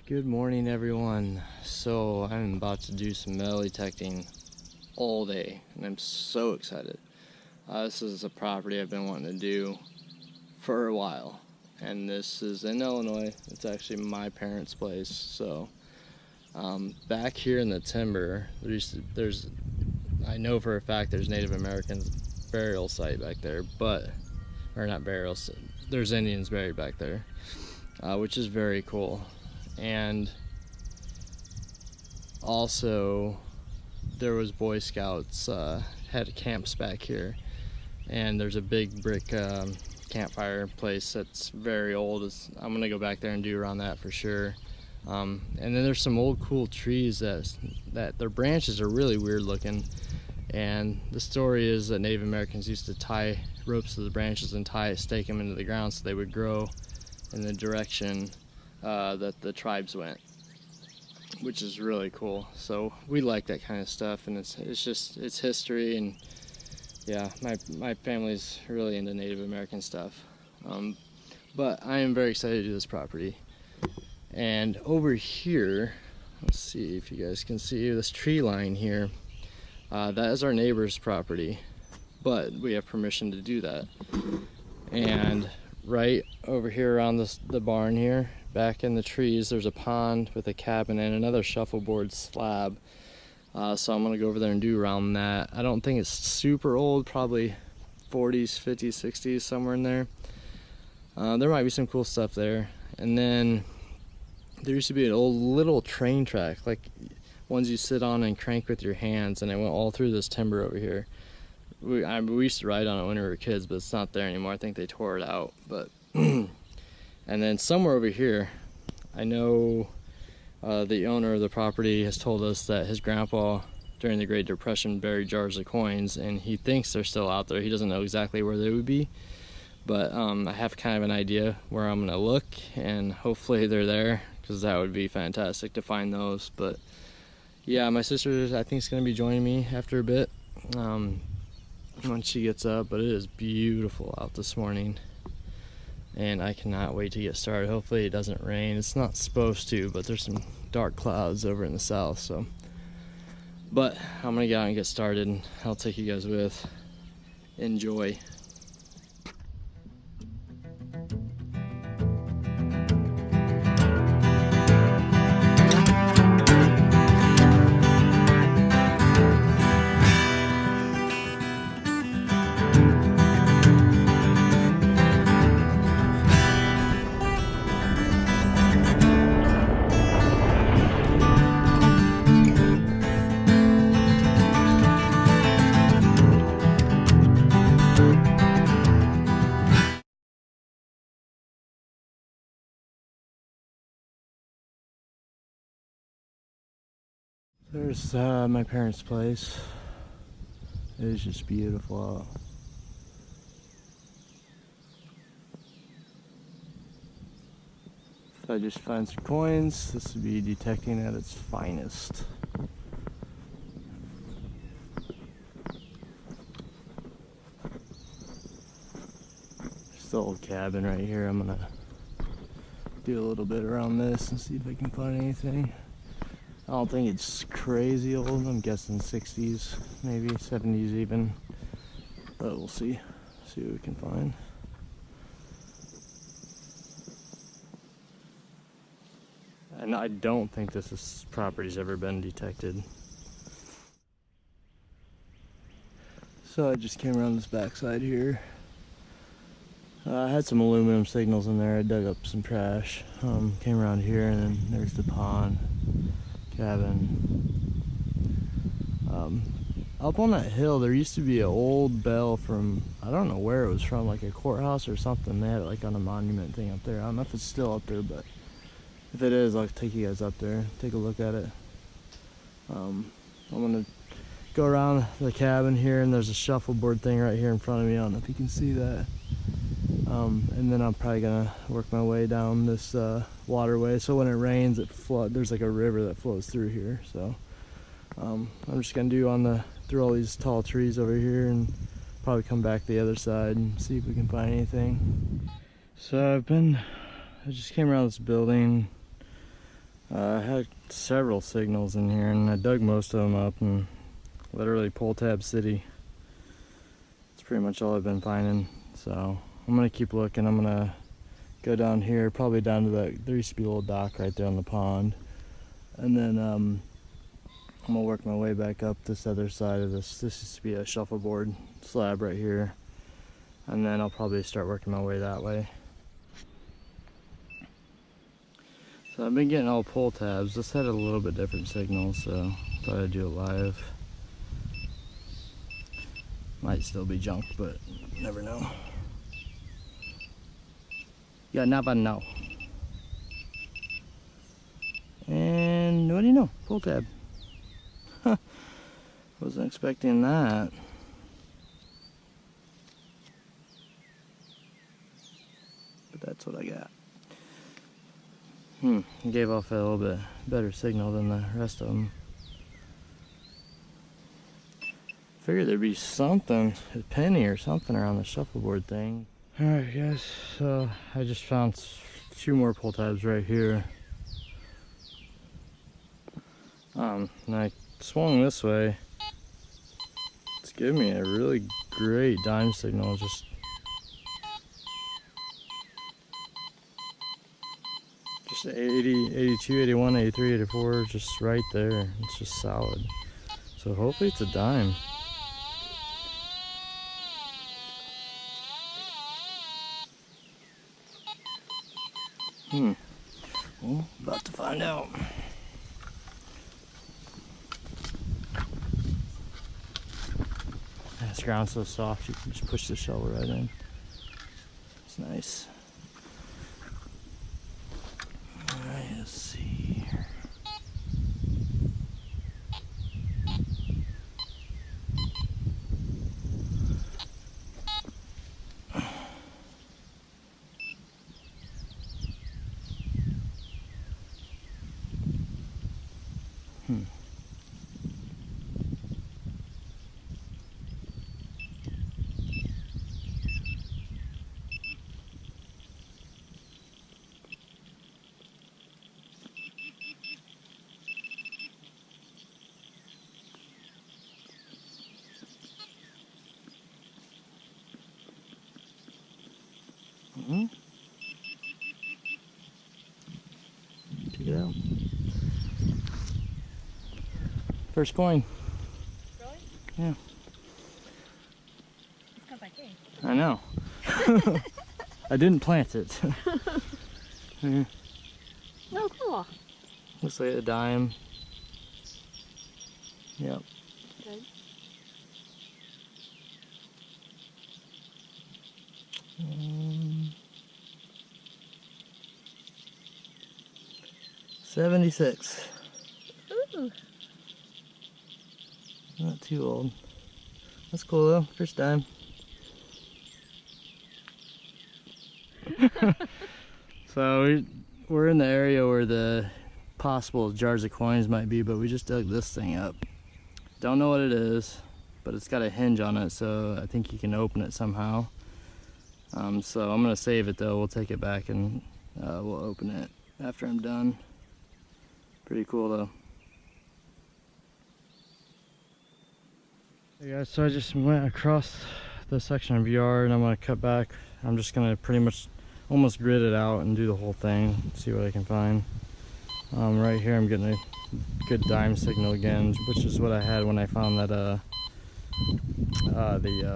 Good morning, everyone. So I'm about to do some metal detecting all day, and I'm so excited. This is a property I've been wanting to do for a while, and this is in Illinois. It's actually my parents' place. So back here in the timber, I know for a fact there's Native Americans burial site back there, or not burials. There's Indians buried back there, which is very cool. And also there was Boy Scouts had camps back here, and there's a big brick campfire place that's very old. I'm gonna go back there and do around that for sure. And then there's some old cool trees that their branches are really weird looking, and the story is that Native Americans used to tie ropes to the branches and stake them into the ground so they would grow in the direction that the tribes went, which is really cool. So we like that kind of stuff, and it's history, and yeah, my family's really into Native American stuff. But I am very excited to do this property. And over here, let's see if you guys can see this tree line here. That is our neighbor's property, but we have permission to do that. And right over here around the barn here, back in the trees, there's a pond with a cabin and another shuffleboard slab. So I'm gonna go over there and do around that. I don't think it's super old, probably 40s, 50s, 60s, somewhere in there. There might be some cool stuff there. And then there used to be an old little train track, like ones you sit on and crank with your hands, and it went all through this timber over here. We used to ride on it when we were kids, but it's not there anymore. I think they tore it out. But and then somewhere over here, I know the owner of the property has told us that his grandpa during the Great Depression buried jars of coins, and he thinks they're still out there. He doesn't know exactly where they would be, but I have kind of an idea where I'm gonna look, and hopefully they're there, because that would be fantastic to find those. But yeah, my sister, I think, is gonna be joining me after a bit once she gets up. But it is beautiful out this morning, and I cannot wait to get started. Hopefully it doesn't rain. It's not supposed to, but there's some dark clouds over in the south. So, but I'm gonna get out and get started, and I'll take you guys with. Enjoy. There's my parents' place. It is just beautiful out. So I just found some coins. This would be detecting at its finest. There's the old cabin right here. I'm gonna do a little bit around this and see if I can find anything. I don't think it's crazy old. I'm guessing 60s, maybe 70s even. But we'll see. See what we can find. And I don't think this property's ever been detected. So I just came around this backside here. I had some aluminum signals in there. I dug up some trash. Came around here, and then there's the pond. Cabin. Up on that hill there used to be an old bell from, I don't know where it was from, like a courthouse or something. They had it like on a monument thing up there. I don't know if it's still up there, but if it is, I'll take you guys up there, take a look at it. I'm gonna go around the cabin here, and there's a shuffleboard thing right here in front of me. I don't know if you can see that. And then I'm probably gonna work my way down this waterway, so when it rains it there's like a river that flows through here. So I'm just gonna do through all these tall trees over here, and probably come back the other side and see if we can find anything. So I just came around this building. I had several signals in here and I dug most of them up, and literally pull tab city. That's pretty much all I've been finding. So I'm gonna keep looking. I'm gonna go down here, probably down to that, there used to be a little dock right there on the pond. And then I'm gonna work my way back up this other side of this. This used to be a shuffleboard slab right here. And then I'll probably start working my way that way. So I've been getting all pull tabs. This had a little bit different signal, so thought I'd do it live. Might still be junk, but never know. You never know. And what do you know? Pull tab. Wasn't expecting that. But that's what I got. Gave off a little bit better signal than the rest of them. Figured there'd be something, a penny or something around the shuffleboard thing. Alright guys, so I just found 2 more pull tabs right here. And I swung this way. It's giving me a really great dime signal, just Just 80, 82, 81, 83, 84, just right there. It's just solid. So hopefully it's a dime. Well, about to find out. This ground's so soft you can just push the shovel right in. It's nice. Alright, let's see here. Check it out. First coin. Really? Yeah. It's because I came. I know. I didn't plant it. Oh, cool. Looks like a dime. Yep. Good. Um, 76. Ooh. Not too old. That's cool though. First dime. So we're in the area where the possible jars of coins might be, but we just dug this thing up. Don't know what it is, but it's got a hinge on it, so I think you can open it somehow. So I'm gonna save it though. We'll take it back and we'll open it after I'm done. Pretty cool though. Hey guys, so I just went across the section of yard and I'm gonna cut back. I'm just gonna pretty much almost grid it out and do the whole thing, see what I can find. Right here I'm getting a good dime signal again, which is what I had when I found that the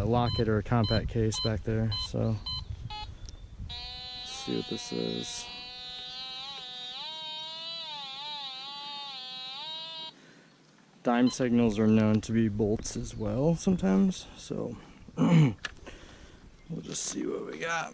locket or compact case back there. So let's see what this is. Dime signals are known to be bolts as well sometimes, so we'll just see what we got.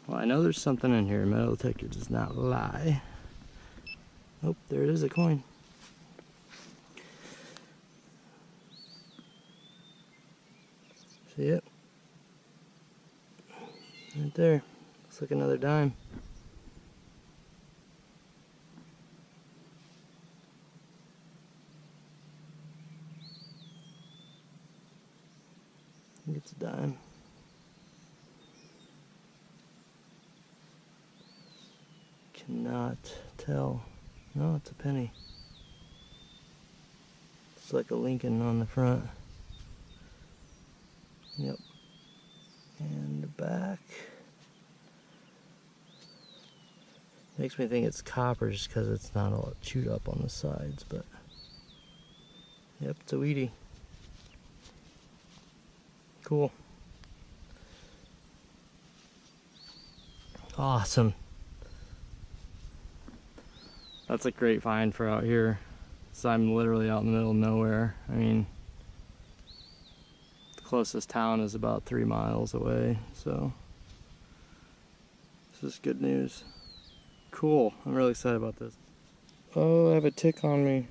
Well, I know there's something in here. Metal detector does not lie. Oh, there it is, a coin. See it? Right there. Looks like another dime. I think it's a dime. Cannot tell. No, it's a penny. It's like a Lincoln on the front. Yep. And the back. Makes me think it's copper just because it's not all chewed up on the sides, but yep, it's a weedy. Cool. Awesome. That's a great find for out here. So I'm literally out in the middle of nowhere. I mean, the closest town is about 3 miles away, so this is good news. Cool, I'm really excited about this. Oh, I have a tick on me.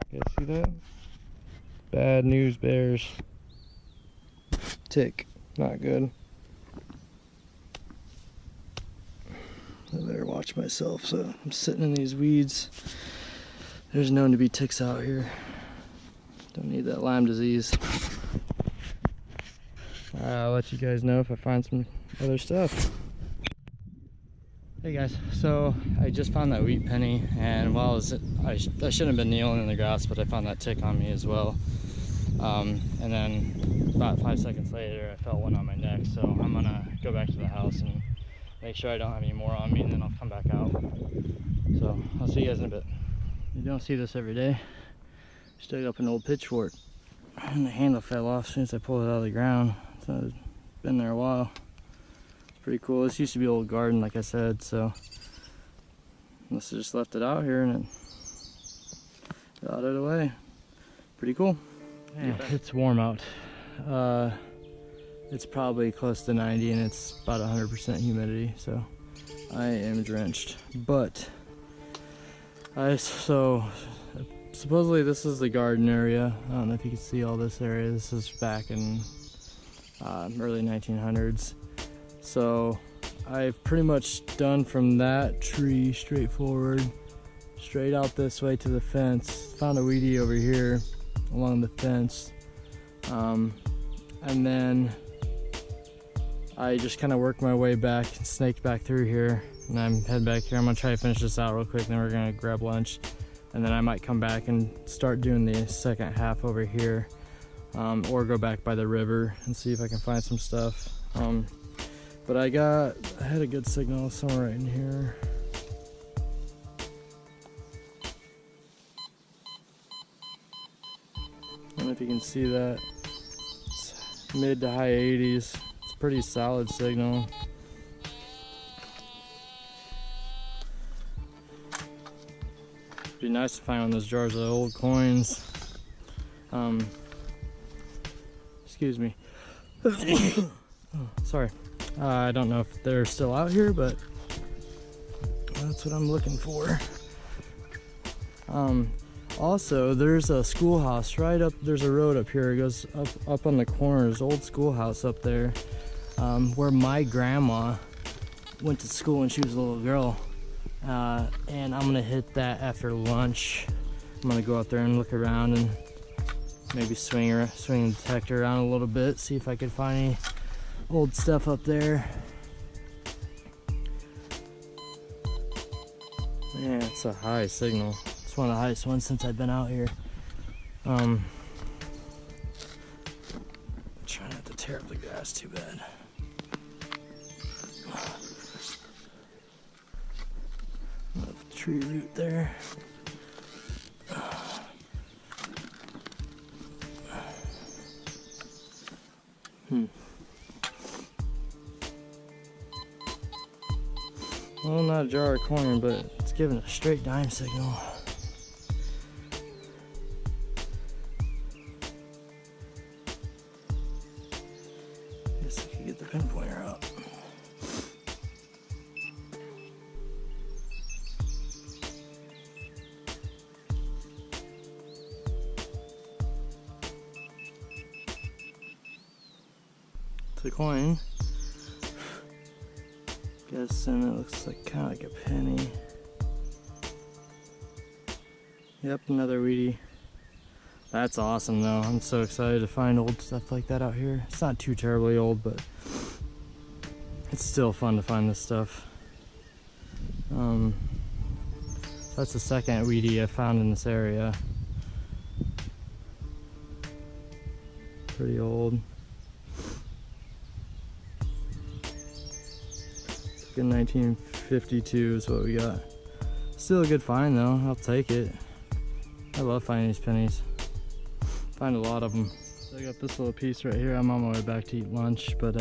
You guys see that? Bad news bears. Tick, not good. I better watch myself, so I'm sitting in these weeds. There's known to be ticks out here. Don't need that Lyme disease. I'll let you guys know if I find some other stuff. Hey guys, so I just found that wheat penny, and while I shouldn't have been kneeling in the grass, but I found that tick on me as well. And then about 5 seconds later, I felt one on my neck, so I'm gonna go back to the house and make sure I don't have any more on me, and then I'll come back out. So I'll see you guys in a bit. You don't see this every day. Just dug up an old pitchfork, and the handle fell off as soon as I pulled it out of the ground. So it's been there a while. Pretty cool. This used to be an old garden, like I said, so must have just left it out here and it rotted away. Pretty cool. Yeah, it's warm out. It's probably close to 90 and it's about 100% humidity, so I am drenched. But supposedly this is the garden area. I don't know if you can see all this area. This is back in early 1900s. So I've pretty much done from that tree straight forward, straight out this way to the fence. Found a weedy over here along the fence. And then I just kind of worked my way back and snaked back through here. And I'm heading back here. I'm gonna try to finish this out real quick, then we're gonna grab lunch. And then I might come back and start doing the second half over here. Or go back by the river and see if I can find some stuff. But I had a good signal somewhere right in here. I don't know if you can see that. It's mid to high 80s. It's a pretty solid signal. It'd be nice to find one of those jars of old coins. Excuse me. Oh, sorry. I don't know if they're still out here, but that's what I'm looking for. Also, there's a schoolhouse right up, there's a road up here. It goes up on the corners, old schoolhouse up there, where my grandma went to school when she was a little girl. And I'm gonna hit that after lunch. I'm gonna go out there and look around and maybe swing the detector around a little bit, see if I could find any old stuff up there. Man, it's a high signal. It's one of the highest ones since I've been out here. Try not to tear up the grass too bad. Tree root there. Well, not a jar of coin, but it's giving a straight dime signal. Guess I could get the pinpointer out. It's a coin. Guessing it looks like kind of like a penny. Yep, another weedy. That's awesome though. I'm so excited to find old stuff like that out here. It's not too terribly old, but it's still fun to find this stuff. That's the second weedy I found in this area. Pretty old. It's like in 1952 is what we got. Still a good find though. I'll take it. I love finding these pennies. Find a lot of them. So I got this little piece right here. I'm on my way back to eat lunch, but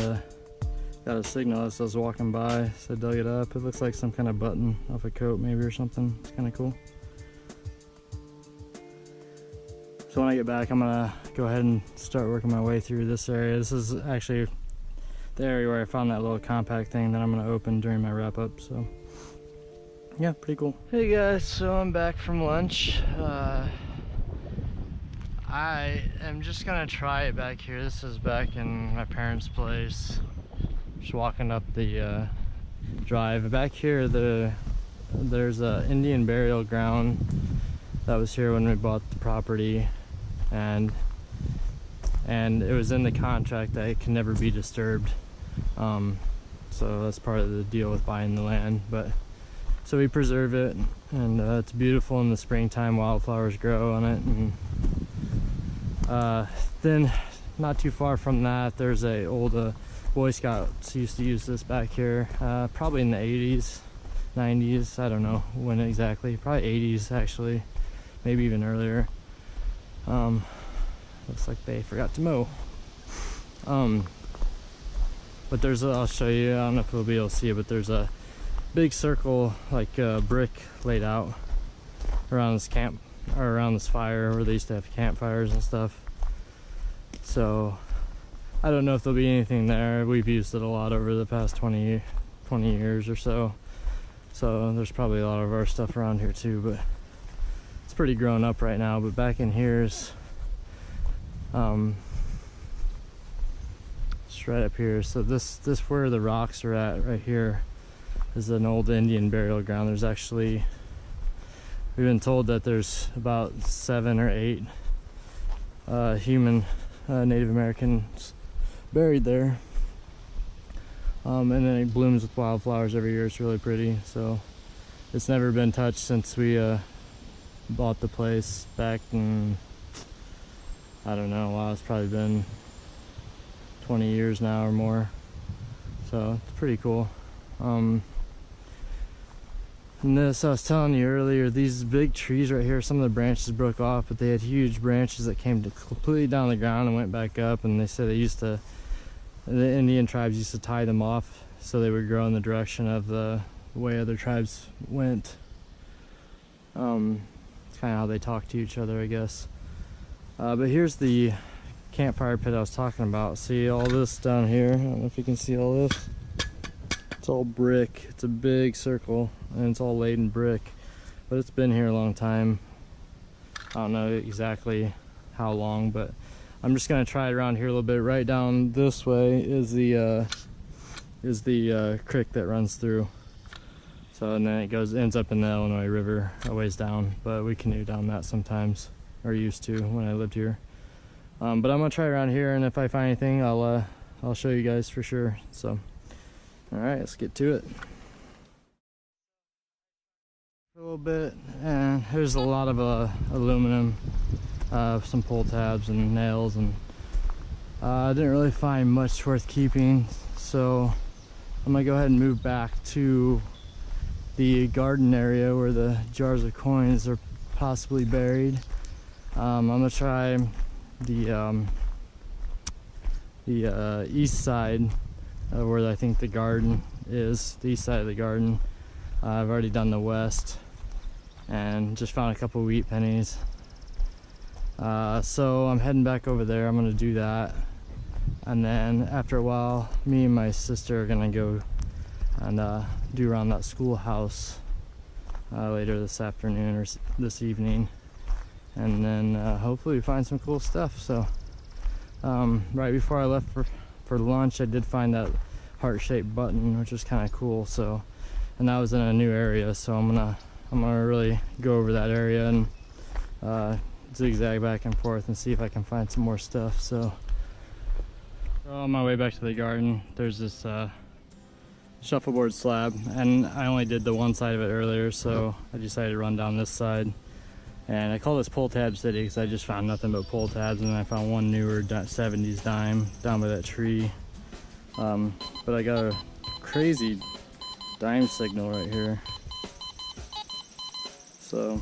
got a signal as I was walking by, so I dug it up. It looks like some kind of button off a coat maybe or something. It's kind of cool. So when I get back, I'm gonna go ahead and start working my way through this area. This is actually the area where I found that little compact thing that I'm gonna open during my wrap up. So yeah, pretty cool. Hey guys, so I'm back from lunch. I am just gonna try it back here. This is back in my parents' place. Just walking up the drive. Back here, there's a Indian burial ground that was here when we bought the property, and it was in the contract that it can never be disturbed. So that's part of the deal with buying the land. But so we preserve it, and it's beautiful in the springtime. Wildflowers grow on it, and then not too far from that, there's a old Boy Scouts used to use this back here, probably in the 80s, 90s, I don't know when exactly, probably 80s actually, maybe even earlier. Looks like they forgot to mow. But there's I'll show you, I don't know if we'll be able to see it, but there's a big circle, like brick laid out around this camp, or around this fire where they used to have campfires and stuff. So I don't know if there'll be anything there. We've used it a lot over the past 20 years or so. So there's probably a lot of our stuff around here too, but it's pretty grown up right now. But back in here is just right up here. So this where the rocks are at right here is an old Indian burial ground. There's actually, we've been told that there's about 7 or 8 human Native Americans buried there. And then it blooms with wildflowers every year. It's really pretty. So it's never been touched since we bought the place back in, I don't know, wow, it's probably been 20 years now or more. So it's pretty cool. And this, I was telling you earlier, these big trees right here, some of the branches broke off, but they had huge branches that came completely down the ground and went back up. And they said they used to, the Indian tribes used to tie them off so they would grow in the direction of the way other tribes went. It's kind of how they talk to each other, I guess. But here's the campfire pit I was talking about. See all this down here? I don't know if you can see all this. It's all brick. It's a big circle, and it's all laid in brick. But it's been here a long time. I don't know exactly how long, but I'm just gonna try it around here a little bit. Right down this way is the creek that runs through. So, and then it ends up in the Illinois River a ways down. But we canoe down that sometimes, or used to when I lived here. But I'm gonna try around here, and if I find anything, I'll show you guys for sure. So, all right, let's get to it. A little bit, and there's a lot of aluminum, some pull tabs and nails, and I didn't really find much worth keeping. So I'm gonna go ahead and move back to the garden area where the jars of coins are possibly buried. I'm gonna try the east side where I think the garden is, the east side of the garden. I've already done the west and just found a couple wheat pennies. So I'm heading back over there. I'm gonna do that, and then after a while, me and my sister are gonna go and do around that schoolhouse later this afternoon or this evening, and then hopefully find some cool stuff. So right before I left for lunch, I did find that heart-shaped button, which is kind of cool. So, and that was in a new area, so I'm gonna really go over that area and zigzag back and forth and see if I can find some more stuff. So on my way back to the garden, there's this shuffleboard slab, and I only did the one side of it earlier, so I decided to run down this side. And I call this pull tab city because I just found nothing but pull tabs, and then I found one newer 70s dime down by that tree. But I got a crazy dime signal right here. So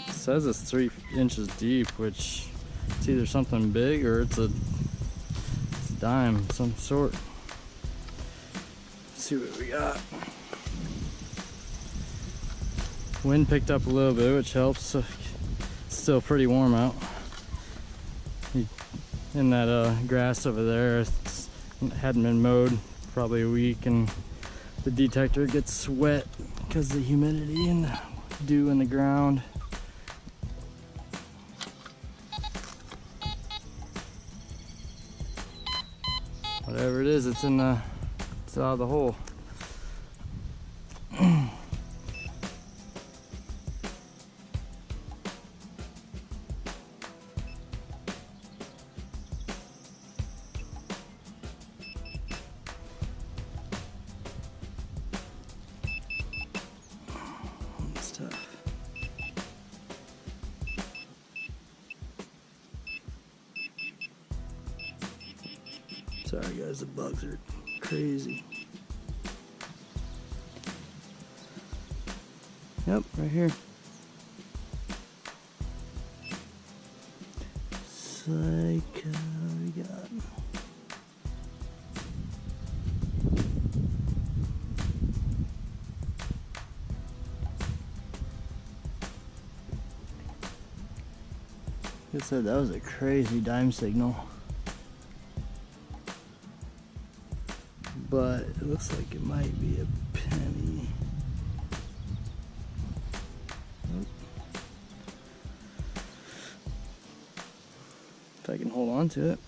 it says it's 3 inches deep, which it's either something big or it's a dime of some sort. Let's see what we got. Wind picked up a little bit, which helps. So it's still pretty warm out. In that grass over there, it hadn't been mowed probably a week, and the detector gets wet because of the humidity and the dew in the ground. Whatever it is, it's out of the hole. It's tough. Sorry guys, the bugs are crazy. Yep, right here. Psycho, what we got? Like I said, that was a crazy dime signal. But it looks like it might be a penny. Nope. If I can hold on to it.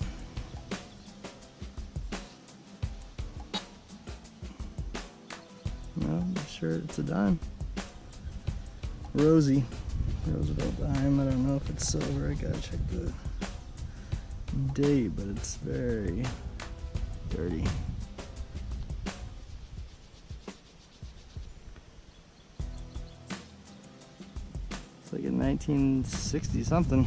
No, I'm sure it's a dime. Roosevelt dime. I don't know if it's silver. I gotta check the date, but it's very dirty. It's like in 1960 something.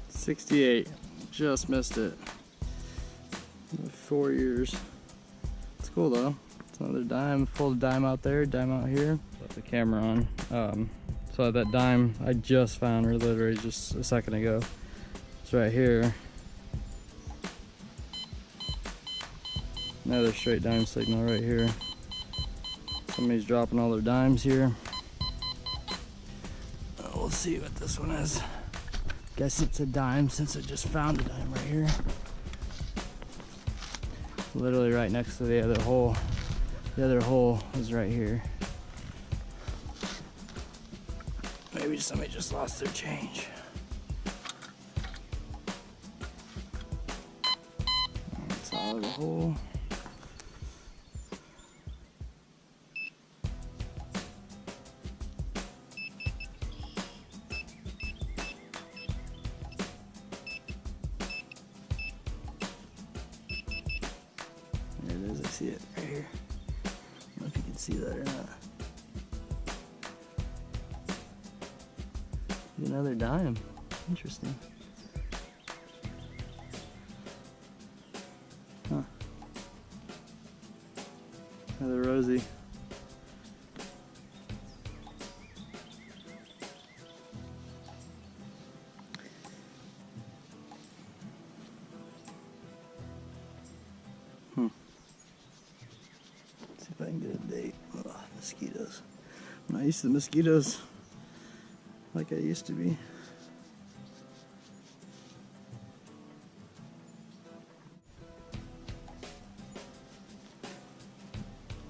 '68, just missed it. 4 years. It's cool though. It's another dime. Pulled a dime out there, dime out here. Put the camera on. So that dime I just found, or literally just a second ago. It's right here. Another straight dime signal right here. Somebody's dropping all their dimes here. We'll see what this one is. Guess it's a dime since I just found a dime right here. Literally right next to the other hole. The other hole is right here. Maybe somebody just lost their change. It's out of the hole. There it is, I see it right here. I don't know if you can see that or not. Another dime. Interesting. Huh. Another Rosie. See if I can get a date. Oh, mosquitoes. I'm not used to the mosquitoes like I used to be.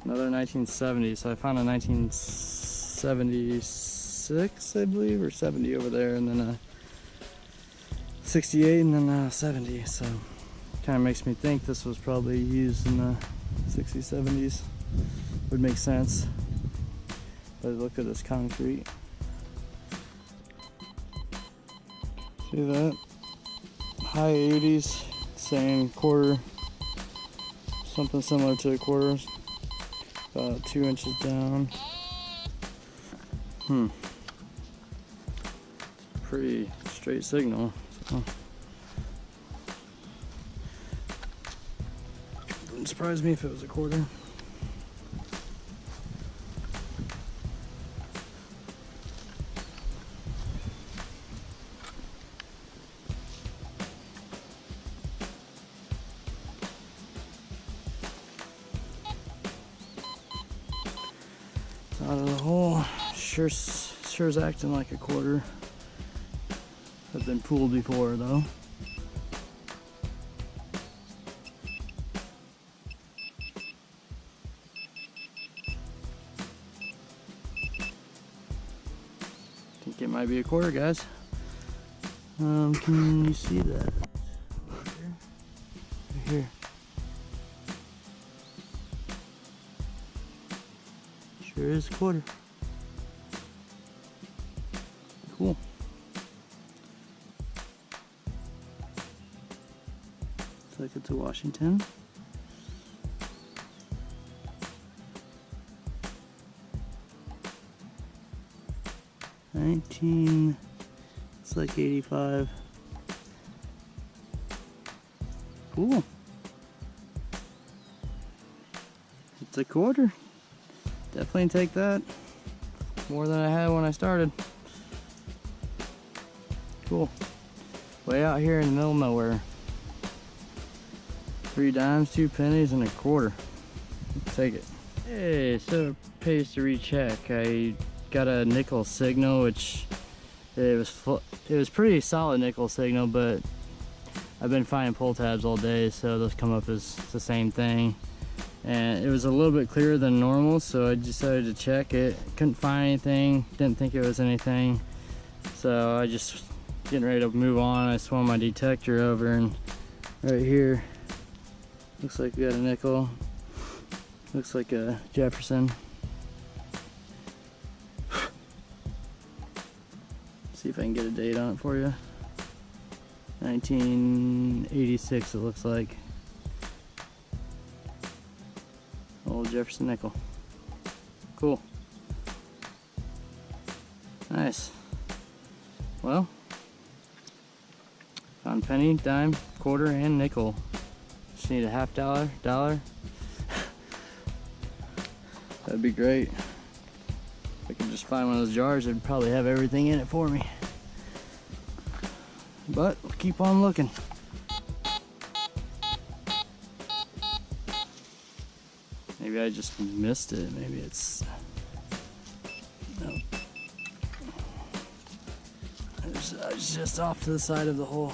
Another 1970. So I found a 1976, I believe, or 70 over there, and then a 68, and then a 70. So kind of makes me think this was probably used in the 60s, 70s. Would make sense. But look at this concrete. See that? High 80s, same quarter, something similar to a quarter, about 2 inches down. Pretty straight signal. So. Wouldn't surprise me if it was a quarter. Out of the hole, sure's acting like a quarter. I've been fooled before though. Think it might be a quarter, guys. Can you see that? Right here. Sure is a quarter. Cool. Looks like it's a Washington. It's like 85. Cool. It's a quarter. Definitely take that. More than I had when I started. Cool. Way out here in the middle of nowhere. 3 dimes, 2 pennies, and a quarter. Take it. Hey, so it pays to recheck. I got a nickel signal, which it was pretty solid nickel signal, but I've been finding pull tabs all day, so those come up as the same thing. And it was a little bit clearer than normal, so I decided to check it. Couldn't find anything, didn't think it was anything, so I just getting ready to move on. I swung my detector over, and right here looks like we got a nickel. Looks like a Jefferson. See if I can get a date on it for you. 1986 it looks like. Old Jefferson nickel. Cool. Nice. Well, found penny, dime, quarter, and nickel. Just need a $half dollar. That'd be great. If I could just find one of those jars, it'd probably have everything in it for me. But we'll keep on looking. Maybe I just missed it. Maybe it's... No. I was just off to the side of the hole.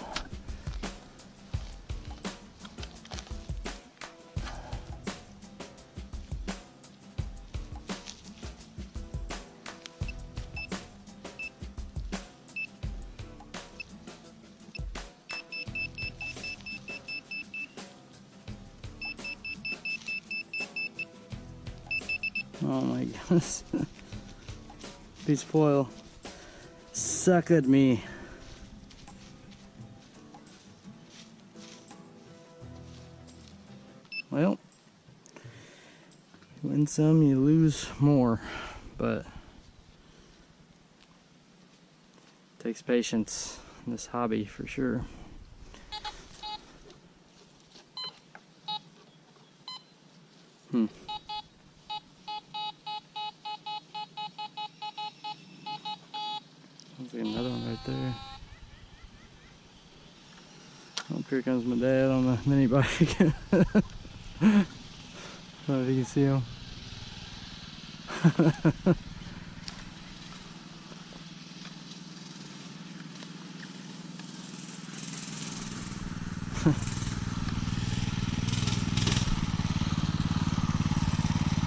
Oh my goodness. Piece of foil suckered me. Well, you win some, you lose more, but it takes patience in this hobby for sure. Sounds like another one right there. Oh, here comes my dad on the mini bike. I don't know if you can see him.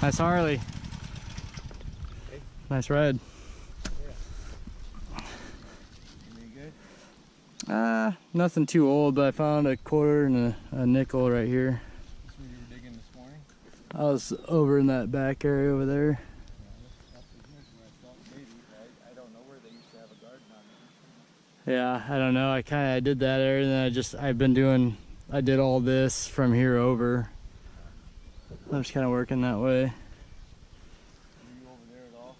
Nice Harley. Hey. Nice ride. Yeah. Anything good? Nothing too old, but I found a quarter and a nickel right here. This one you were digging this morning? I was over in that back area over there. Yeah, that's the good where I thought maybe, but I don't know where they used to have a garden on there. Yeah, I don't know. I did that area, and then I did all this from here over. I'm just kind of working that way. Were you over there at all?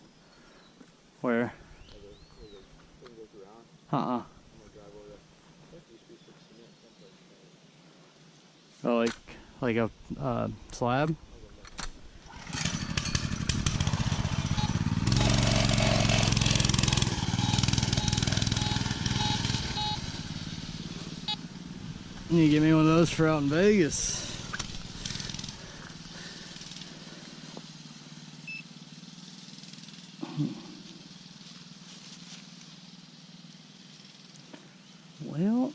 Where? Where the thing goes around? Uh-uh. I'm gonna drive over there. There used to be some cement someplace. Oh, like a slab? You need to get me one of those for out in Vegas. Well,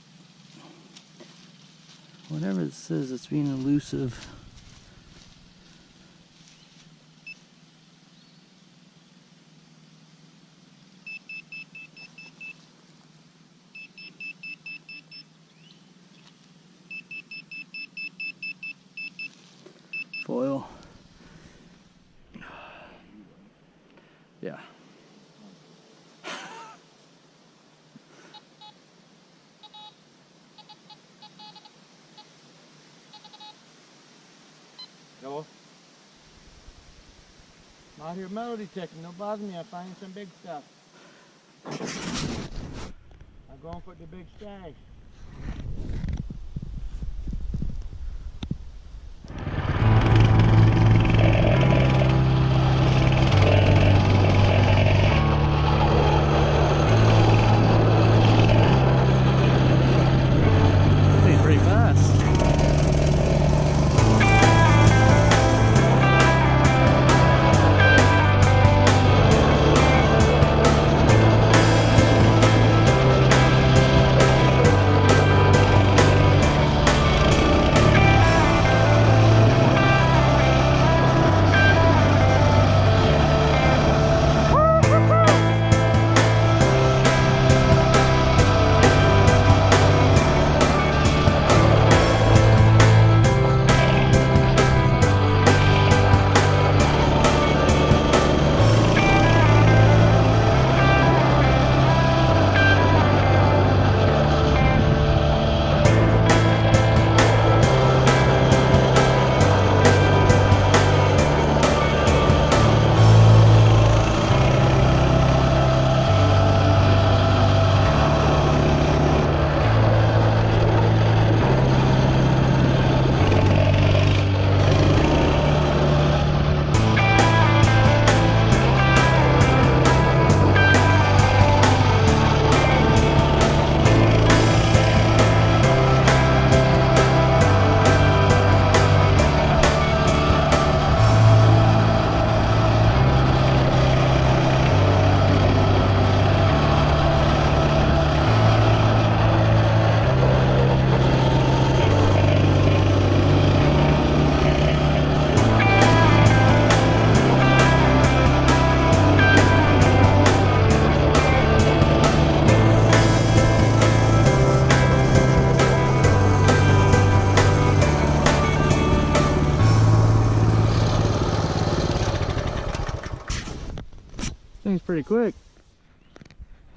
whatever it says, it's being elusive. Foil. Yeah. Hello? I'm out here metal detecting. Don't bother me. I'm finding some big stuff. I'm going for the big stash. He's pretty fast. Thing's pretty quick.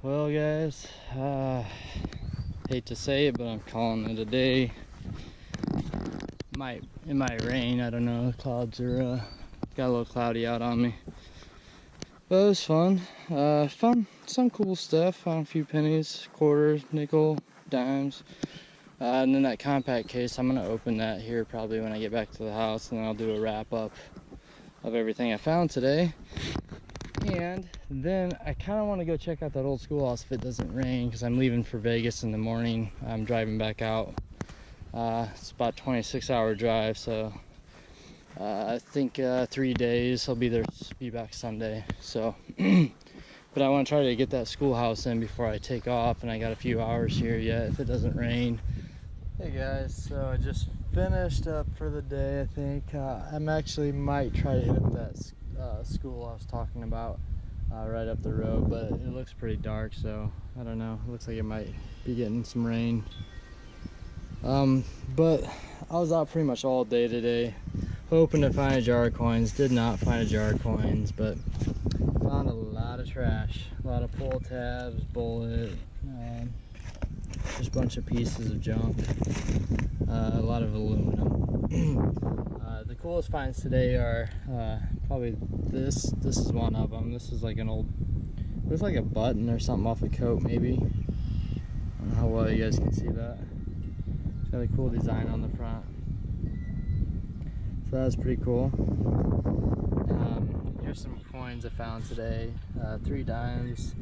Well, guys, hate to say it, but I'm calling it a day. It might rain. I don't know. The clouds are got a little cloudy out on me. But it was fun. Found some cool stuff. Found a few pennies, quarters, nickel, dimes. And then that compact case, I'm gonna open that here probably when I get back to the house, and then I'll do a wrap up of everything I found today. And then I kind of want to go check out that old schoolhouse if it doesn't rain, because I'm leaving for Vegas in the morning. I'm driving back out. It's about a 26-hour drive, so I think 3 days. I'll be back Sunday. So, but I want to try to get that schoolhouse in before I take off, and I got a few hours here yet if it doesn't rain. Hey guys, so I just finished up for the day, I think. I'm actually might try to hit up that school I was talking about right up the road, but it looks pretty dark, so I don't know. It looks like it might be getting some rain. But I was out pretty much all day today, hoping to find a jar of coins. Did not find a jar of coins, but found a lot of trash, a lot of pull tabs, bullet, just a bunch of pieces of junk, a lot of aluminum. The coolest finds today are probably this. This is one of them. This is like an old, looks like a button or something off a coat maybe. I don't know how well you guys can see that. It's got a cool design on the front. So that's pretty cool. Here's some coins I found today. 3 dimes,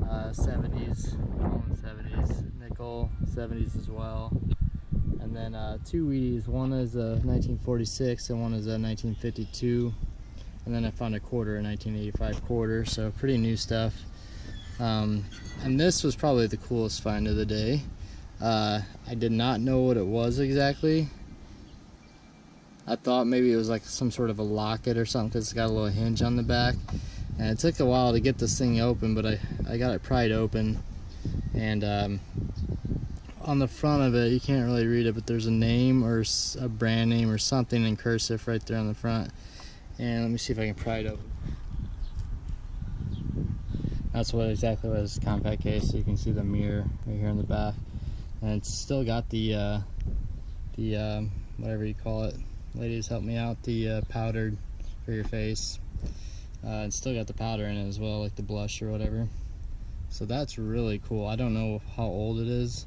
70s, all in 70s, nickel, 70s as well. And then 2 Wheaties, one is a 1946 and one is a 1952. And then I found a quarter, a 1985 quarter, so pretty new stuff. And this was probably the coolest find of the day. I did not know what it was exactly. I thought maybe it was like some sort of a locket or something because it's got a little hinge on the back. And it took a while to get this thing open, but I got it pried open. And on the front of it, you can't really read it, but there's a name or a brand name or something in cursive right there on the front. And let me see if I can pry it open. That's what exactly was compact case, so you can see the mirror right here in the back. And it's still got the whatever you call it. Ladies, help me out. The powdered for your face. It's still got the powder in it as well, like the blush or whatever. So that's really cool. I don't know how old it is.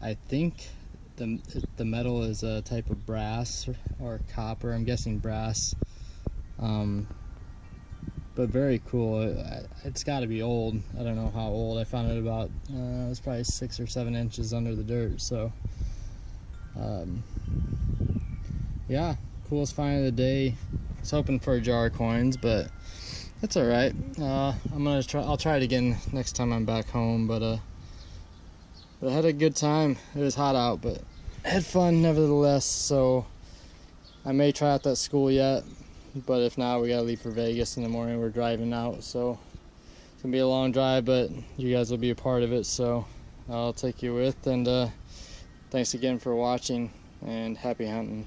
I think the metal is a type of brass or copper. I'm guessing brass. But very cool. It's got to be old. I don't know how old. I found it about it was probably 6 or 7 inches under the dirt. So yeah, coolest find of the day. I was hoping for a jar of coins, but that's all right. I'll try it again next time I'm back home. But I had a good time. It was hot out, but I had fun nevertheless. So I may try out that school yet, but if not, we gotta leave for Vegas in the morning. We're driving out, so it's gonna be a long drive, but you guys will be a part of it, so I'll take you with. And thanks again for watching, and happy hunting.